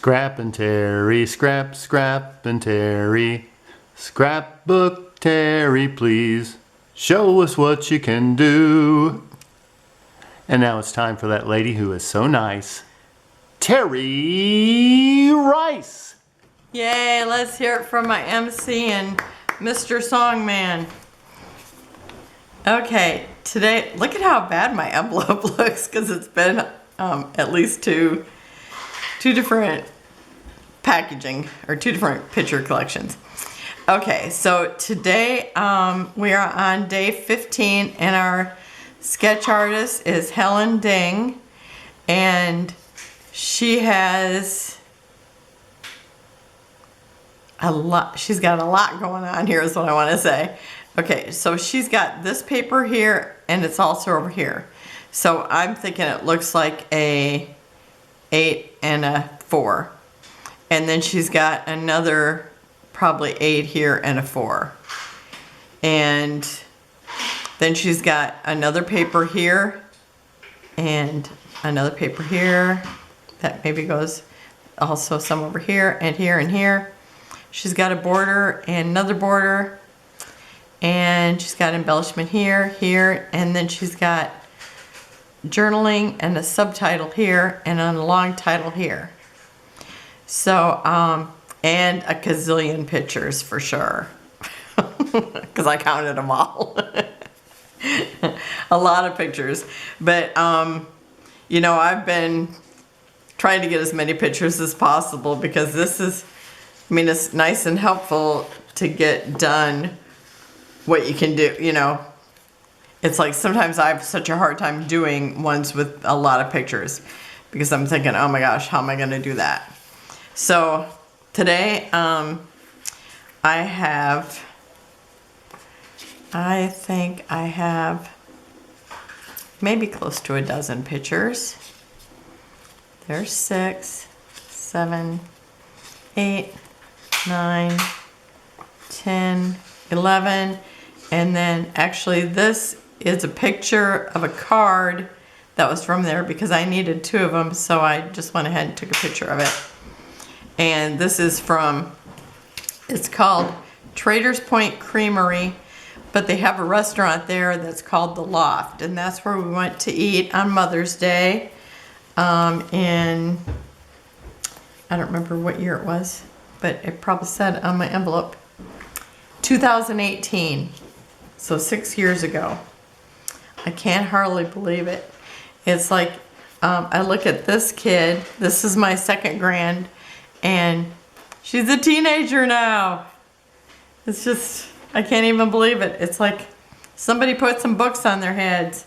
Scrap and Terry, scrap, scrap and Terry. Scrapbook Terry, please. Show us what you can do. And now it's time for that lady who is so nice, Terry Rice. Yay, let's hear it from my MC and Mr. Songman. Okay, today, look at how bad my envelope looks because it's been at least two different packaging or two different picture collections. Okay, so today we are on day 15 and our sketch artist is Helen Ding, and she has she's got a lot going on here is what I want to say. Okay, so she's got this paper here and it's also over here. So I'm thinking it looks like a 8 and a 4. And then she's got another probably 8 here and a 4. And then she's got another paper here and another paper here that maybe goes also some over here and here and here. She's got a border and another border, and she's got embellishment here, here, and then she's got journaling and a subtitle here and a long title here. So, and a gazillion pictures for sure, because I counted them all. A lot of pictures, but you know, I've been trying to get as many pictures as possible because this is, I mean, it's nice and helpful to get done what you can do, you know. It's like sometimes I have such a hard time doing ones with a lot of pictures because I'm thinking, oh my gosh, how am I going to do that? So today I think I have maybe close to a dozen pictures. There's 6, 7, 8, 9, 10, 11, and then actually this is a picture of a card that was from there because I needed 2 of them, so I just went ahead and took a picture of it. And this is from, it's called Traders Point Creamery, but they have a restaurant there that's called the Loft, and that's where we went to eat on Mother's Day in, I don't remember what year it was, but it probably said on my envelope 2018, so 6 years ago. I can't hardly believe it. It's like I look at this kid, this is my second grand, and she's a teenager now. It's just, I can't even believe it. It's like somebody put some books on their heads.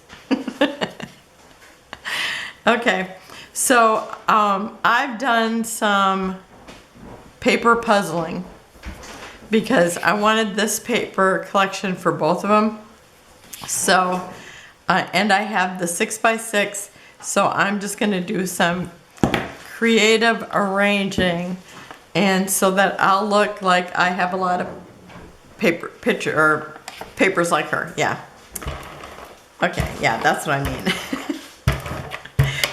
Okay, so I've done some paper puzzling because I wanted this paper collection for both of them. So, and I have the 6x6, so I'm just gonna do some creative arranging, and so that I'll look like I have a lot of papers like her. Yeah. Okay, yeah, that's what I mean.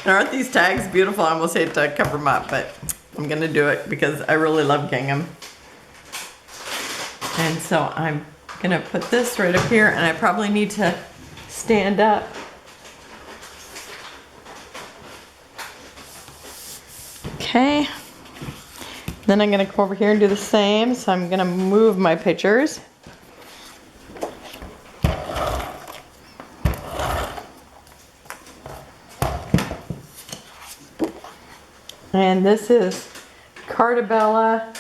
And aren't these tags beautiful? I almost hate to cover them up, but I'm gonna do it because I really love gingham. And so I'm gonna put this right up here, and I probably need to stand up. Okay. Then I'm gonna go over here and do the same. So I'm gonna move my pictures. And this is Carta,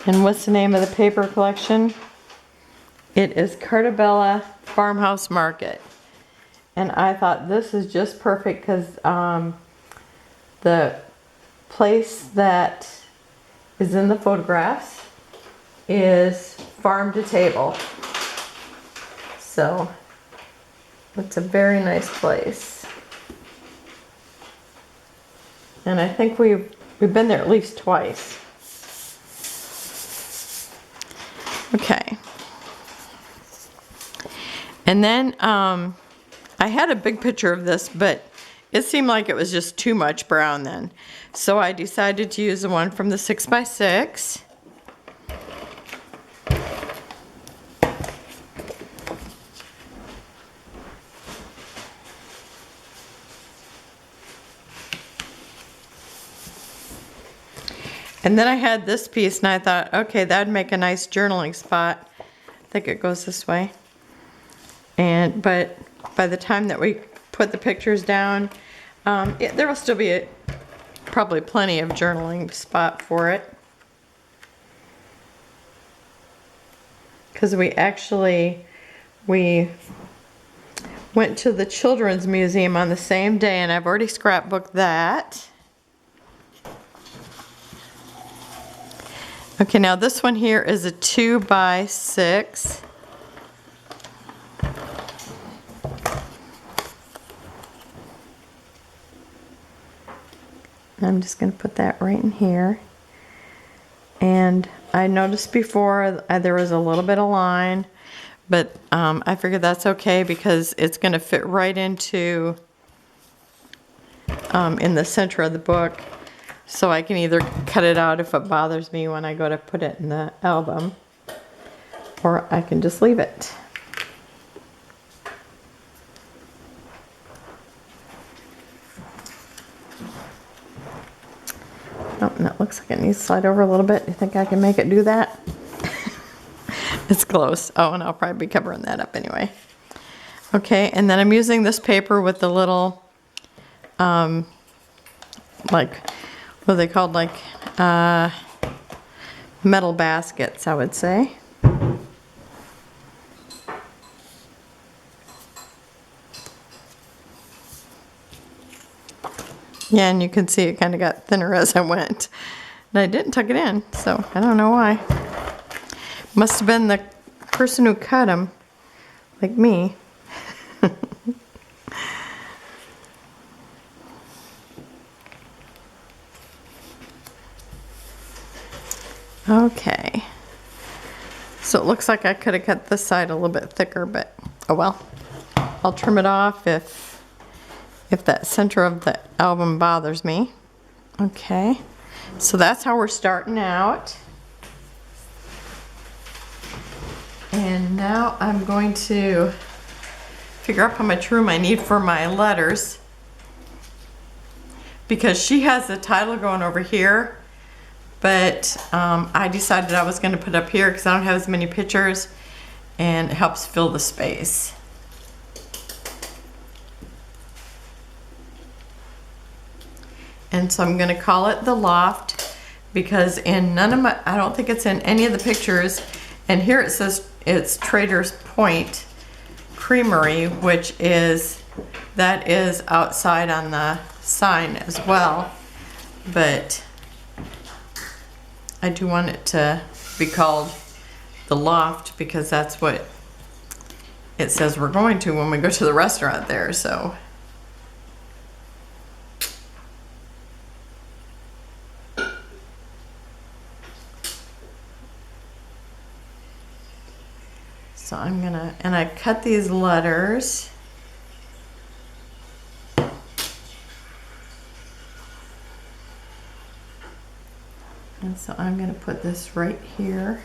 and what's the name of the paper collection? It is Carta Farmhouse Market. And I thought this is just perfect because the place that is in the photographs is farm to table. So it's a very nice place. And I think we've been there at least twice. Okay. And then I had a big picture of this, but it seemed like it was just too much brown then. So I decided to use the one from the 6x6. And then I had this piece and I thought, okay, that'd make a nice journaling spot. I think it goes this way. But by the time that we put the pictures down, there will still be probably plenty of journaling spot for it. Because we went to the Children's Museum on the same day, and I've already scrapbooked that. Okay, now this one here is a 2x6. I'm just going to put that right in here. And I noticed before there was a little bit of line, but I figured that's okay because it's going to fit right into in the center of the book. So I can either cut it out if it bothers me when I go to put it in the album, or I can just leave it. Oh, and that looks like it needs to slide over a little bit. You think I can make it do that? It's close. Oh, and I'll probably be covering that up anyway. Okay, and then I'm using this paper with the little, like, what are they called? Like, metal baskets, I would say. Yeah, and you can see it kind of got thinner as I went. And I didn't tuck it in, so I don't know why. Must have been the person who cut them, like me. Okay. So it looks like I could have cut this side a little bit thicker, but oh well. I'll trim it off if that center of the album bothers me. Okay, so that's how we're starting out. And now I'm going to figure out how much room I need for my letters, because she has the title going over here, but I decided I was going to put up here because I don't have as many pictures and it helps fill the space. And so I'm going to call it the Loft, because in none of my, I don't think it's in any of the pictures, and here it says it's Traders Point Creamery, which is, that is outside on the sign as well, but I do want it to be called the Loft because that's what it says we're going to when we go to the restaurant there, so. So I'm gonna, and I cut these letters. And so I'm gonna put this right here.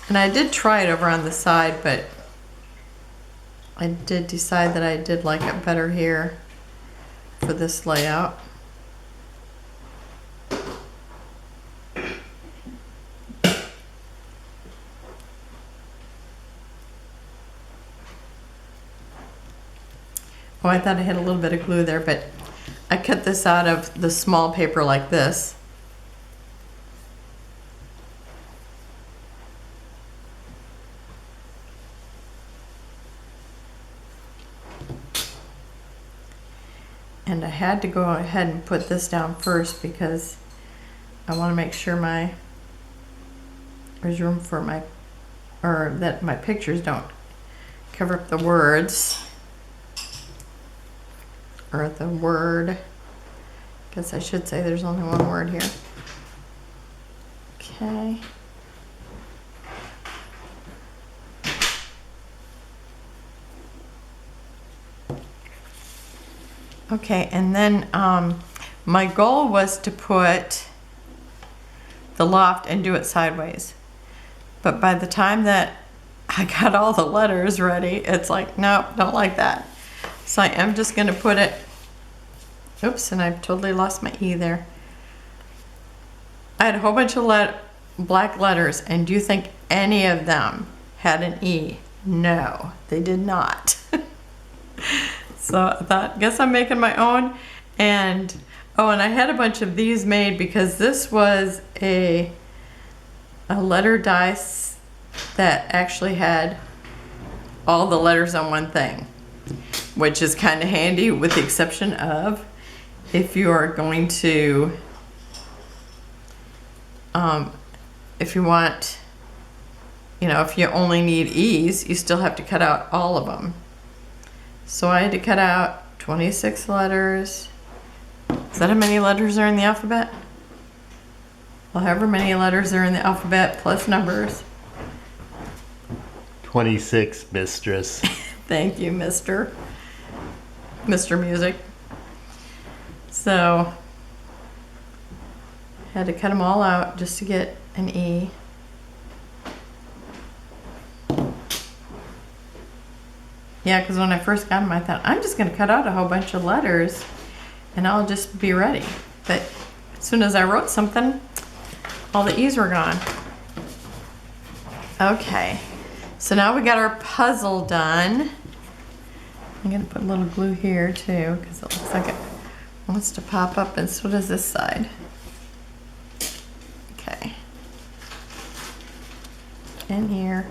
And I did try it over on the side, but I did decide that I did like it better here for this layout. Oh, I thought I had a little bit of glue there, but I cut this out of the small paper like this. And I had to go ahead and put this down first because I want to make sure there's room for that my pictures don't cover up the words. Or the word. Guess I should say there's only one word here. Okay. Okay, and then my goal was to put the loft and do it sideways. But by the time that I got all the letters ready, it's like, nope, don't like that. So I am just gonna put it, oops, and I've totally lost my E there. I had a whole bunch of black letters, and do you think any of them had an E? No, they did not. So I thought, guess I'm making my own. And oh, and I had a bunch of these made because this was a letter dice that actually had all the letters on one thing, which is kind of handy, with the exception of if you are going to, if you want, you know, if you only need E's, you still have to cut out all of them. So I had to cut out 26 letters. Is that how many letters are in the alphabet? Well, however many letters are in the alphabet plus numbers. 26, mistress. Thank you, Mr. Music. So, had to cut them all out just to get an E. Yeah, because when I first got them, I thought, I'm just going to cut out a whole bunch of letters and I'll just be ready. But as soon as I wrote something, all the E's were gone. Okay, so now we got our puzzle done. I'm going to put a little glue here too, because it looks like it wants to pop up, and so does this side. Okay. And here.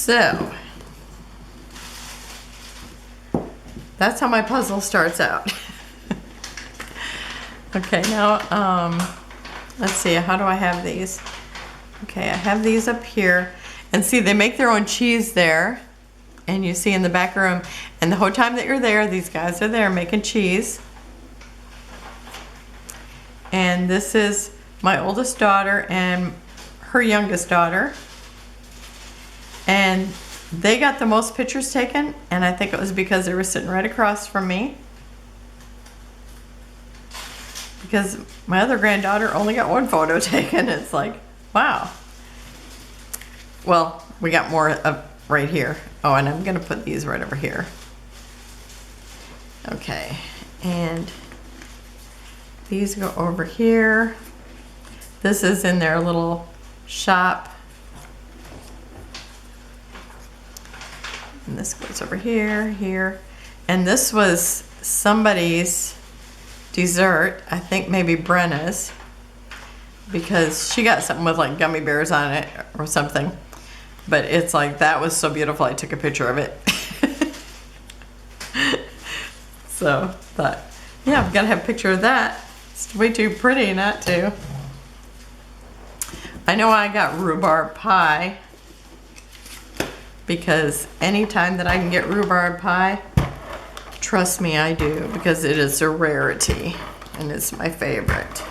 So, that's how my puzzle starts out. Okay, now, let's see, how do I have these? Okay, I have these up here. And see, they make their own cheese there. And you see in the back room. And the whole time that you're there, these guys are there making cheese. And this is my oldest daughter and her youngest daughter. And they got the most pictures taken, and I think it was because they were sitting right across from me. Because my other granddaughter only got one photo taken. It's like, wow. Well, we got more of right here. Oh, and I'm gonna put these right over here. Okay, and these go over here. This is in their little shop. And this goes over here, here. And this was somebody's dessert. I think maybe Brenna's. Because she got something with like gummy bears on it or something. But it's like, that was so beautiful, I took a picture of it. So, thought, yeah, I've got to have a picture of that. It's way too pretty not to. I know I got rhubarb pie. Because anytime that I can get rhubarb pie, trust me, I do, because it is a rarity and it's my favorite.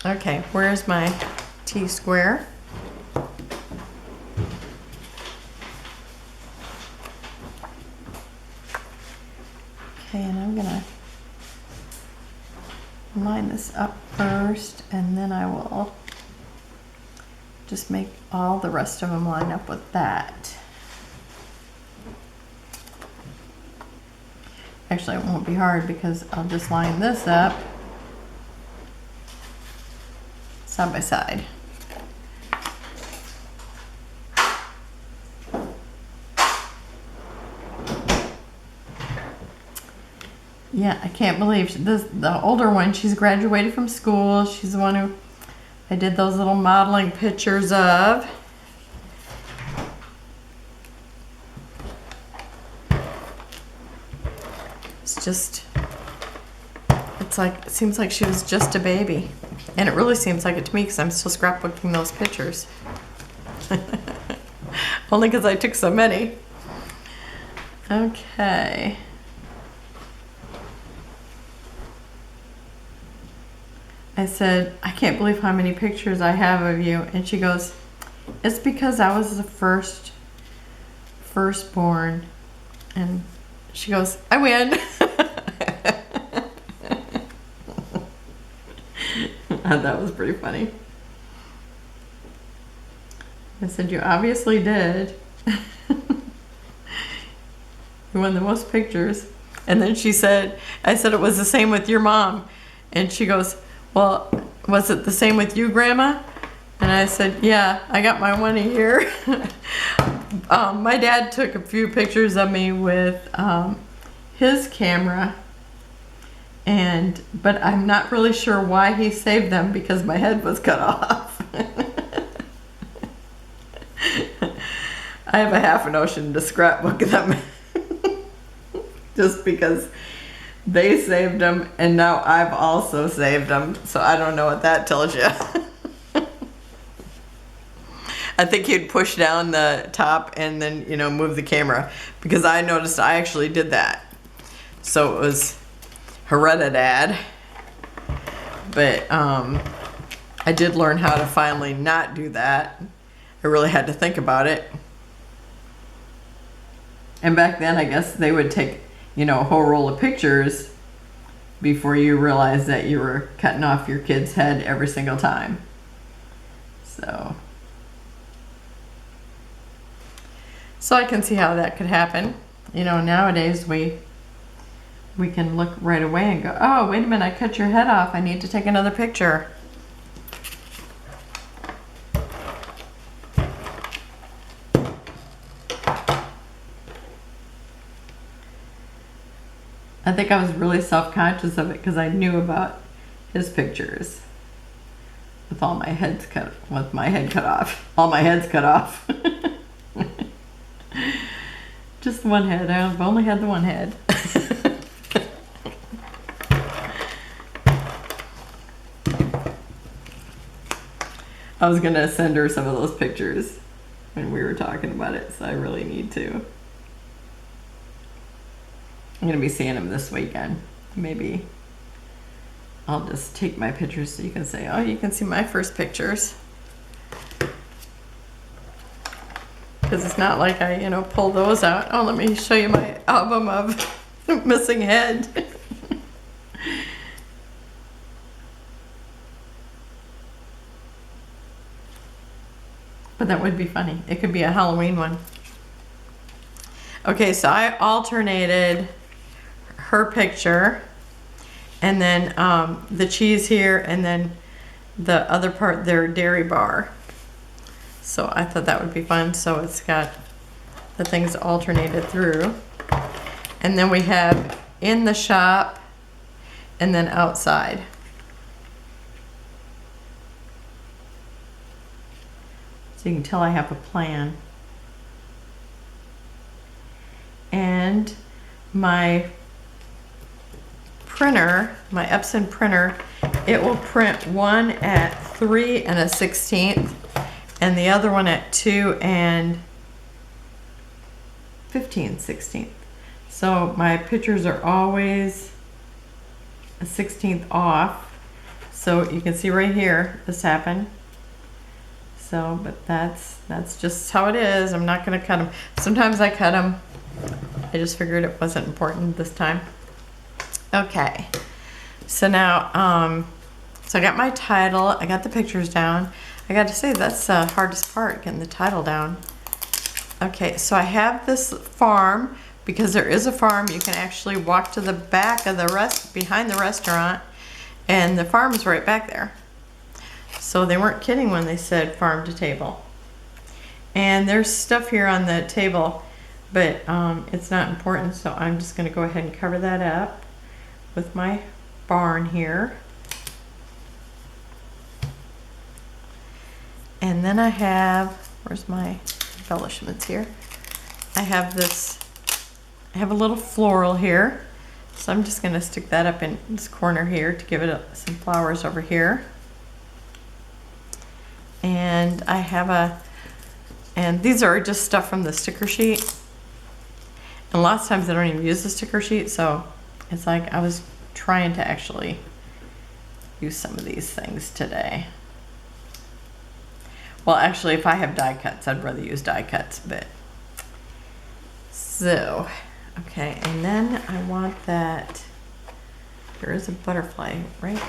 Okay, where's my T-square? Okay, and I'm gonna line this up first, and then I will just make all the rest of them line up with that. Actually, it won't be hard because I'll just line this up side by side. Yeah, I can't believe the older one, she's graduated from school. She's the one who I did those little modeling pictures of. It's just, it's like, it seems like she was just a baby. And it really seems like it to me because I'm still scrapbooking those pictures. Only because I took so many. Okay. I said, I can't believe how many pictures I have of you. And she goes, it's because I was the firstborn. And she goes, I win. That was pretty funny. I said, you obviously did. You won the most pictures. And then she said, I said it was the same with your mom. And she goes, well, was it the same with you, Grandma? And I said, yeah, I got my one a year. My dad took a few pictures of me with his camera. But I'm not really sure why he saved them because my head was cut off. I have a half a notion to scrapbook them. Just because they saved them and now I've also saved them. So I don't know what that tells you. I think you'd push down the top and then, move the camera, because I noticed I actually did that. So it was hereditary. But I did learn how to finally not do that. I really had to think about it. And back then, I guess they would take, a whole roll of pictures before you realized that you were cutting off your kid's head every single time. So I can see how that could happen. Nowadays we can look right away and go, oh, wait a minute, I cut your head off. I need to take another picture. I think I was really self-conscious of it because I knew about his pictures with my head cut off. All my heads cut off. Just one head. I've only had the one head. I was gonna send her some of those pictures when we were talking about it, so I really need to. I'm gonna be seeing him this weekend. Maybe I'll just take my pictures so you can say, oh, you can see my first pictures. Because it's not like I, pull those out. Oh, let me show you my album of missing head. But that would be funny. It could be a Halloween one. Okay, so I alternated her picture and then the cheese here and then the other part, their dairy bar. So I thought that would be fun. So it's got the things alternated through. And then we have in the shop and then outside. So you can tell I have a plan. And my printer, my Epson printer, it will print one at 3 1/16 and the other one at 2 15/16. So my pictures are always a 16th off. So you can see right here, this happened. So, but that's just how it is. I'm not gonna cut them. Sometimes I cut them. I just figured it wasn't important this time. Okay, so now, so I got my title, I got the pictures down. I got to say, that's the hardest part, getting the title down. Okay, so I have this farm, because there is a farm. You can actually walk to the back of behind the restaurant, and the farm is right back there. So they weren't kidding when they said farm to table. And there's stuff here on the table, but it's not important, so I'm just gonna go ahead and cover that up with my barn here. And then I have, where's my embellishments here? I have a little floral here. So I'm just gonna stick that up in this corner here to give it some flowers over here. And I have and these are just stuff from the sticker sheet. And lots of times I don't even use the sticker sheet, so it's like I was trying to actually use some of these things today. Well, actually, if I have die cuts, I'd rather use die cuts, but. So, okay, and then I want that, there is a butterfly, right?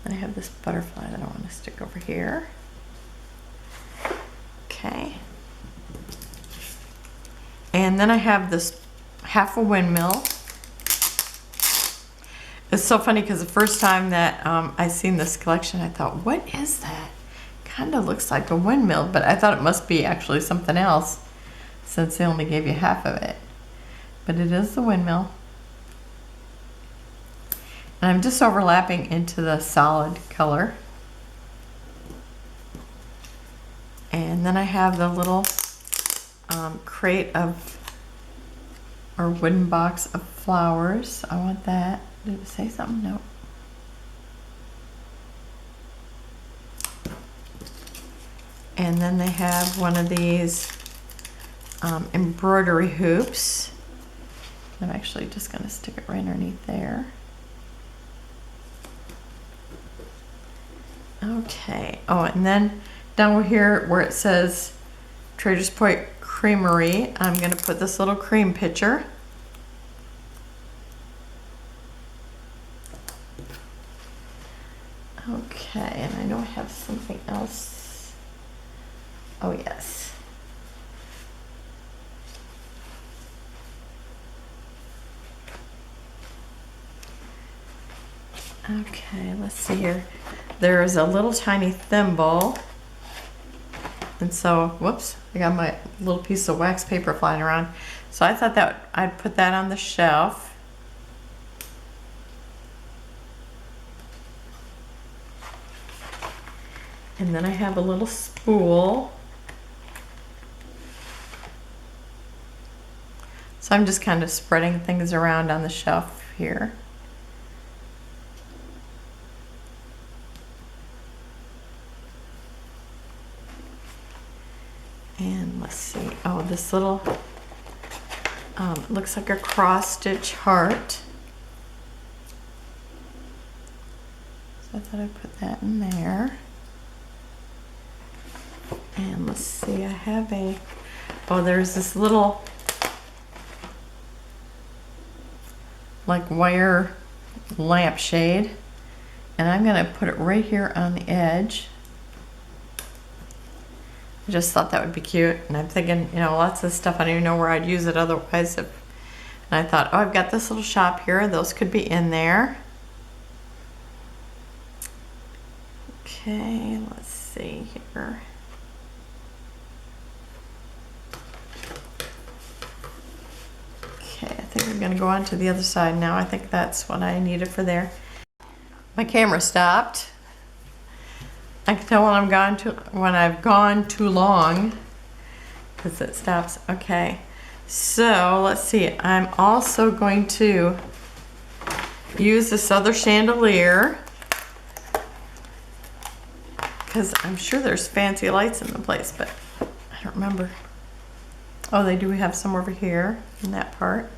And I have this butterfly that I want to stick over here. Okay. And then I have this half a windmill. It's so funny because the first time that I seen this collection, I thought, what is that? Kind of looks like a windmill, but I thought it must be actually something else since they only gave you half of it. But it is the windmill. And I'm just overlapping into the solid color. And then I have the little crate of, or wooden box of flowers. I want that. Did it say something? No. And then they have one of these embroidery hoops. I'm actually just going to stick it right underneath there. Okay. Oh, and then down here where it says Trader's Point Creamery, I'm going to put this little cream pitcher. Okay, and I know I have something else. Oh, yes. Okay, let's see here. There is a little tiny thimble. And so, whoops, I got my little piece of wax paper flying around. So I thought that I'd put that on the shelf. And then I have a little spool. So I'm just kind of spreading things around on the shelf here. And let's see, oh, this little, looks like a cross stitch heart. So I thought I'd put that in there. And let's see, I have a, oh, there's this little, like wire lampshade. And I'm gonna put it right here on the edge. I just thought that would be cute, and I'm thinking, you know, lots of stuff, I don't even know where I'd use it otherwise. And I thought, oh, I've got this little shop here, those could be in there. Okay, let's see here. Okay, I think I'm gonna go on to the other side now. I think that's what I needed for there. My camera stopped. I can tell when I've gone too long because it stops. Okay, so let's see. I'm also going to use this other chandelier because I'm sure there's fancy lights in the place, but I don't remember. Oh, they do have some over here in that part.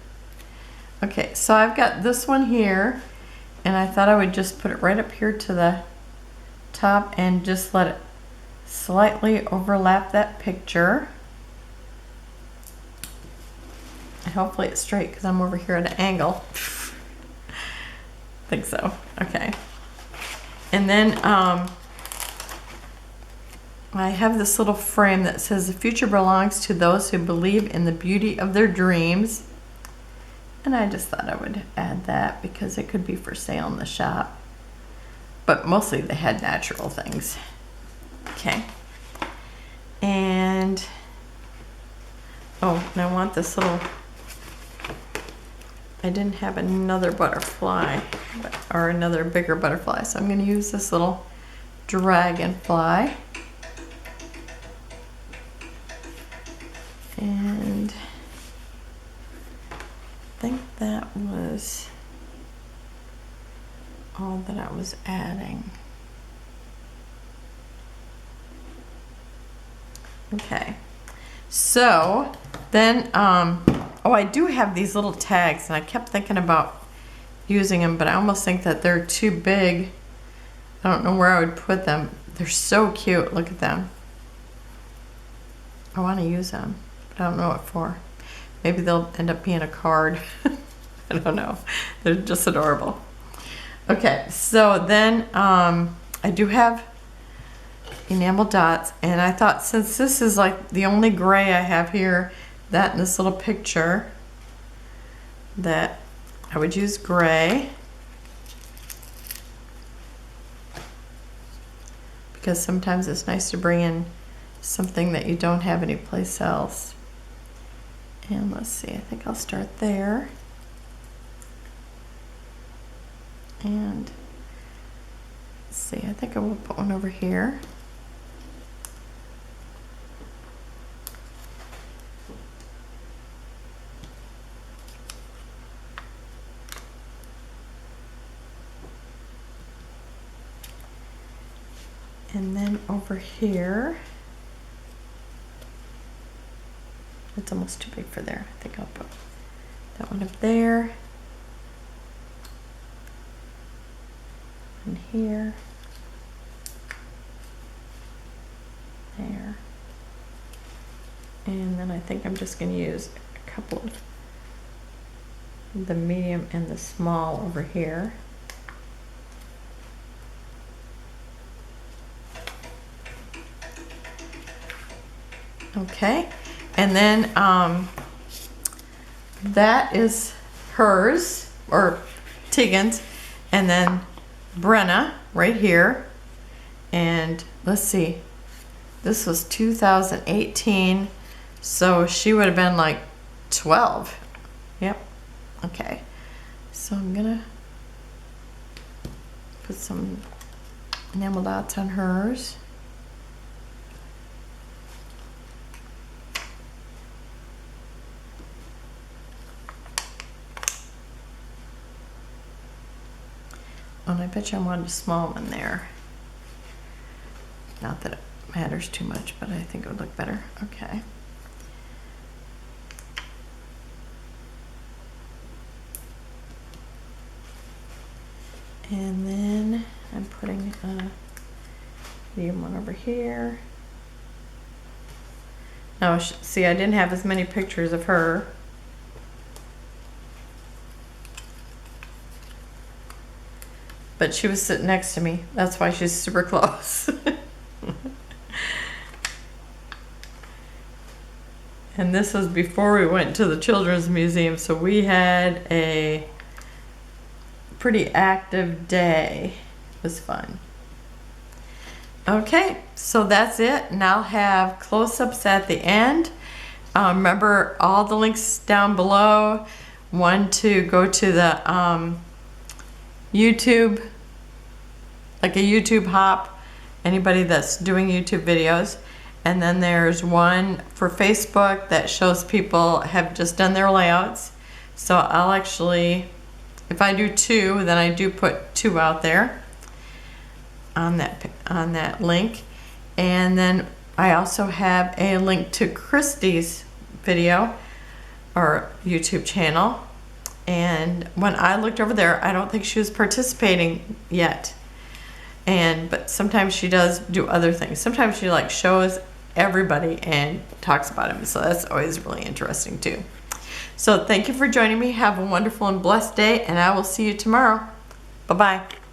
Okay, so I've got this one here, and I thought I would just put it right up here to the top and just let it slightly overlap that picture. And hopefully it's straight because I'm over here at an angle. Think so. Okay. And then I have this little frame that says the future belongs to those who believe in the beauty of their dreams. And I just thought I would add that because it could be for sale in the shop. But mostly they had natural things. Okay. And, oh, and I want this little, I didn't have another butterfly, or another bigger butterfly, so I'm going to use this little dragonfly. And I think that was all that I was adding. Okay, so then Oh, I do have these little tags, and I kept thinking about using them, but I almost think that they're too big. I don't know where I would put them. They're so cute. Look at them. I want to use them, but I don't know what for. Maybe they'll end up being a card. I don't know. They're just adorable. Okay, so then I do have enamel dots, and I thought since this is like the only gray I have here, that in this little picture, that I would use gray. Because sometimes it's nice to bring in something that you don't have anyplace else. And let's see, I think I'll start there. And let's see, I think I will put one over here. And then over here, it's almost too big for there. I think I'll put that one up there. And here. There. And then I think I'm just going to use a couple of the medium and the small over here. Okay, and then that is hers, or Tegan's, and then Brenna right here. And let's see, this was 2018, so she would have been like 12. Yep. Okay, so I'm gonna put some enamel dots on hers. And I bet you I wanted a small one there. Not that it matters too much, but I think it would look better. Okay. And then I'm putting a medium one over here. Now, see, I didn't have as many pictures of her. But she was sitting next to me. That's why she's super close. And this was before we went to the Children's Museum, so we had a pretty active day. It was fun. Okay, so that's it. And I'll have close-ups at the end. Remember all the links down below. One to go to the YouTube, like a YouTube hop, anybody that's doing YouTube videos. And then there's one for Facebook that shows people have just done their layouts. So I'll actually, if I do two, then I do put two out there on that link. And then I also have a link to Christy's video or YouTube channel. And when I looked over there, I don't think she was participating yet. But sometimes she does do other things. Sometimes she like shows everybody and talks about them. So that's always really interesting too. So thank you for joining me. Have a wonderful and blessed day, and I will see you tomorrow. Bye-bye.